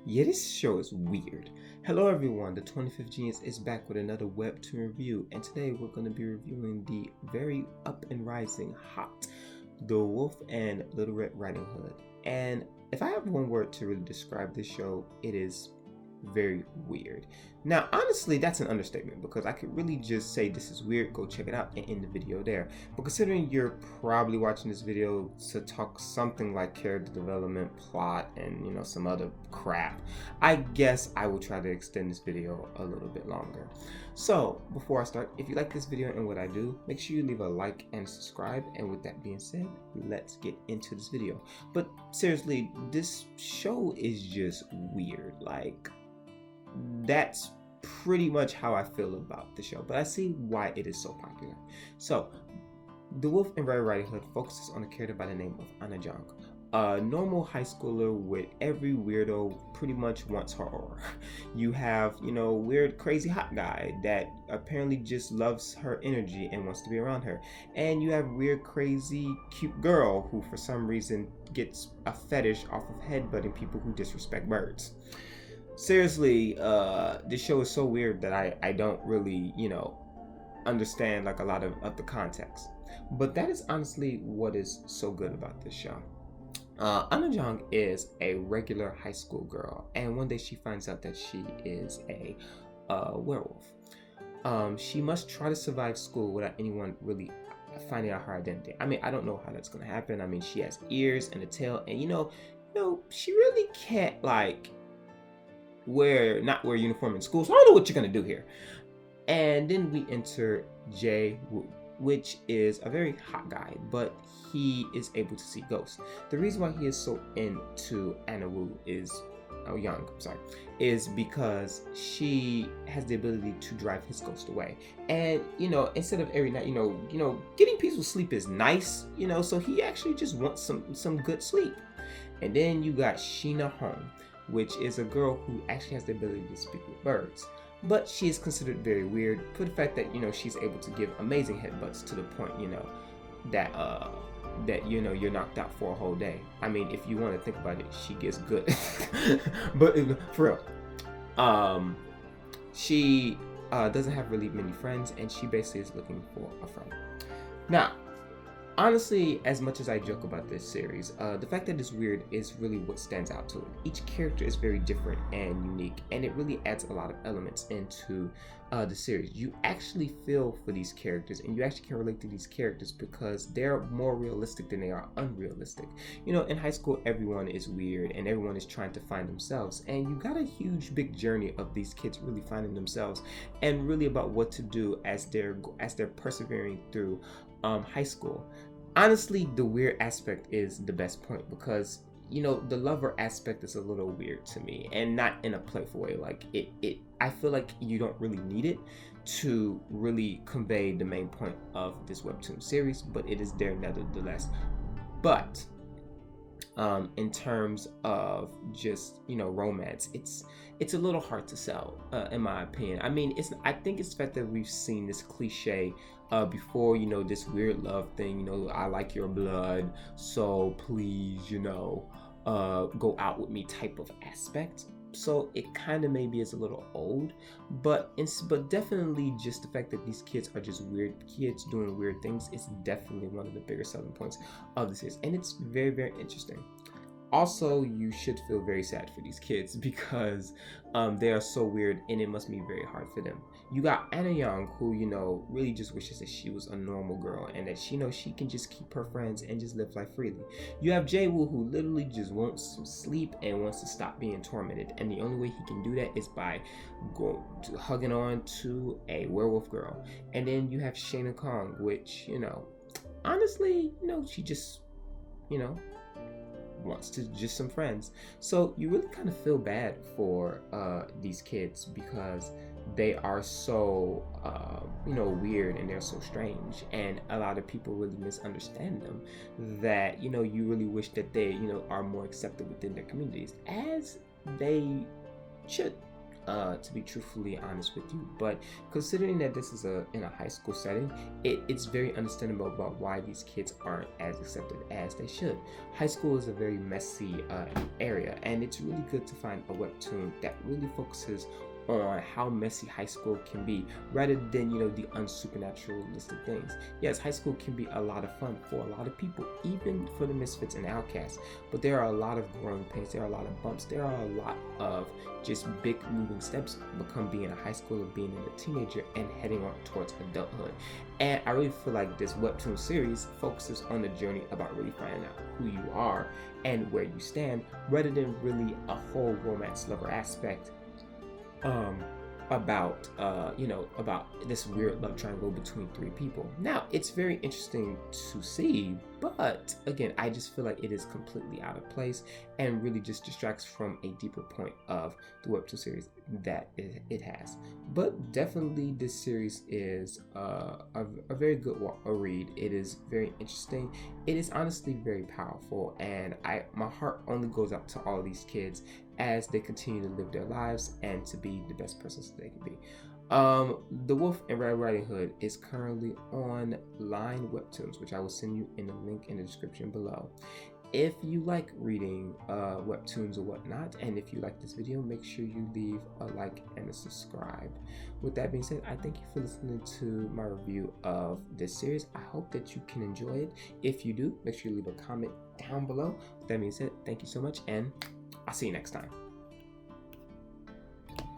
Yeah, this show is weird. Hello everyone, the 25th Genius is back with another Webtoon review, and today we're going to be reviewing the very up and rising hot The Wolf and Little Red Riding Hood. And if I have one word to really describe this show, it is very weird. Now, honestly, that's an understatement because I could really just say this is weird, go check it out, and end the video there. But considering you're probably watching this video to talk something like character development, plot, and some other crap, I guess I will try to extend this video a little bit longer. So, before I start, if you like this video and what I do, make sure you leave a like and subscribe. And with that being said, let's get into this video. But seriously, this show is just weird. Like, that's pretty much how I feel about the show, but I see why it is so popular. So, The Wolf and Red Riding Hood focuses on a character by the name of Anna Jung, a normal high schooler with every weirdo pretty much wants her aura. You have, weird, crazy hot guy that apparently just loves her energy and wants to be around her. And you have weird, crazy, cute girl who for some reason gets a fetish off of headbutting people who disrespect birds. Seriously, this show is so weird that I don't really, understand like a lot of the context. But that is honestly what is so good about this show. Anna Jung is a regular high school girl, and one day she finds out that she is a werewolf. She must try to survive school without anyone really finding out her identity. I mean, I don't know how that's gonna happen. I mean, she has ears and a tail, and she really can't not wear uniform in school, so I don't know what you're gonna do here. And then we enter Jae Woo, which is a very hot guy, but he is able to see ghosts. The reason why he is so into Anna Woo is because she has the ability to drive his ghost away. And instead of every night, getting peaceful sleep is nice, so he actually just wants some good sleep. And then you got Sheena Hong, which is a girl who actually has the ability to speak with birds. But she is considered very weird for the fact that, she's able to give amazing headbutts to the point, that you're knocked out for a whole day. I mean, if you want to think about it, she gets good. But for real, she doesn't have really many friends, and she basically is looking for a friend. Now, honestly, as much as I joke about this series, the fact that it's weird is really what stands out to it. Each character is very different and unique, and it really adds a lot of elements into the series. You actually feel for these characters, and you actually can relate to these characters because they're more realistic than they are unrealistic. In high school, everyone is weird, and everyone is trying to find themselves, and you got a huge, big journey of these kids really finding themselves, and really about what to do as they're persevering through high school. Honestly, the weird aspect is the best point because the lover aspect is a little weird to me, and not in a playful way. Like I feel like you don't really need it to really convey the main point of this webtoon series, but it is there nevertheless. But in terms of just romance, it's a little hard to sell, in my opinion. I mean, I think it's the fact that we've seen this cliche before, this weird love thing, I like your blood, so please, go out with me type of aspect. So it kind of maybe is a little old, but definitely just the fact that these kids are just weird kids doing weird things is definitely one of the bigger selling points of this series, and it's very, very interesting. Also, you should feel very sad for these kids because they are so weird, and it must be very hard for them. You got Anna Young, who really just wishes that she was a normal girl and that she can just keep her friends and just live life freely. You have Jae Woo, who literally just wants some sleep and wants to stop being tormented, and the only way he can do that is by hugging on to a werewolf girl. And then you have Shayna Kong, which honestly, she just wants to just some friends. So you really kind of feel bad for these kids because they are so weird, and they're so strange, and a lot of people really misunderstand them, that you really wish that they are more accepted within their communities, as they should. to be truthfully honest with you. But considering that this is in a high school setting, it's very understandable about why these kids aren't as accepted as they should. High school is a very messy area, and it's really good to find a webtoon that really focuses on how messy high school can be, rather than the unsupernaturalistic things. Yes, high school can be a lot of fun for a lot of people, even for the misfits and outcasts, but there are a lot of growing pains, there are a lot of bumps, there are a lot of just big moving steps become being a high schooler, being a teenager, and heading on towards adulthood. And I really feel like this webtoon series focuses on the journey about really finding out who you are and where you stand, rather than really a whole romance lover aspect about about this weird love triangle between three people. Now, it's very interesting to see, but again, I just feel like it is completely out of place and really just distracts from a deeper point of the webtoon series that it has. But definitely, this series is a very good read. It is very interesting. It is honestly very powerful, and my heart only goes out to all these kids as they continue to live their lives and to be the best persons they can be. The Wolf and Red Riding Hood is currently on Line Webtoons, which I will send you in the link in the description below. If you like reading webtoons or whatnot, and if you like this video, make sure you leave a like and a subscribe. With that being said, I thank you for listening to my review of this series. I hope that you can enjoy it. If you do, make sure you leave a comment down below. With that being said, thank you so much, and I'll see you next time.